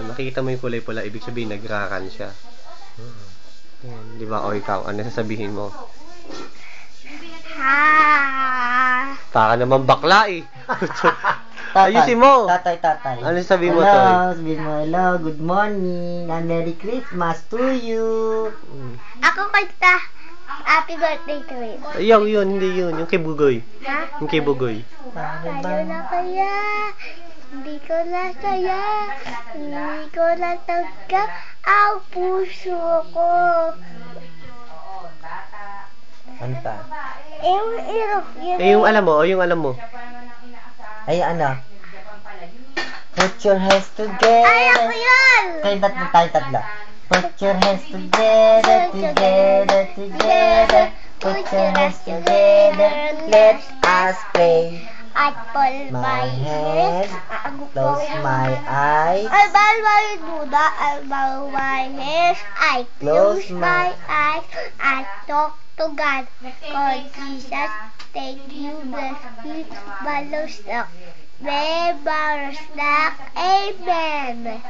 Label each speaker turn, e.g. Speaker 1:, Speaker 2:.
Speaker 1: nakikita mo yung kulay pula, ibig sabihin nagraran siya. Ayan, di ba? O ikaw, ano sasabihin mo?
Speaker 2: Ha.
Speaker 1: Para naman bakla eh. Ayusin mo.
Speaker 3: Tatay.
Speaker 1: Ano sabihin mo,
Speaker 3: hello,
Speaker 1: Toy?
Speaker 3: sabihin mo, hello, good morning, and Merry Christmas to you.
Speaker 2: Ako kanta. Happy birthday to you.
Speaker 1: Ayaw, yun, hindi yun. Yung kay Bugoy.
Speaker 2: Ha?
Speaker 1: Yung kay Bugoy.
Speaker 2: Tayo na kaya. Hindi ko na kaya. Hindi ko na tanggap ang puso ko.
Speaker 3: Ano pa?
Speaker 1: Yung alam mo.
Speaker 3: Ay, ano? Put your hands together.
Speaker 2: Ay, ako yun!
Speaker 3: Tayo tatlo. Put your hands together. Put your hands together. Let us pray.
Speaker 2: I pull my head.
Speaker 3: Close my eyes.
Speaker 2: I bow my Buddha. I bow my head. I close my eyes. I talk to God. God, Jesus, thank you, bless you, Balusak. Balusak. Amen.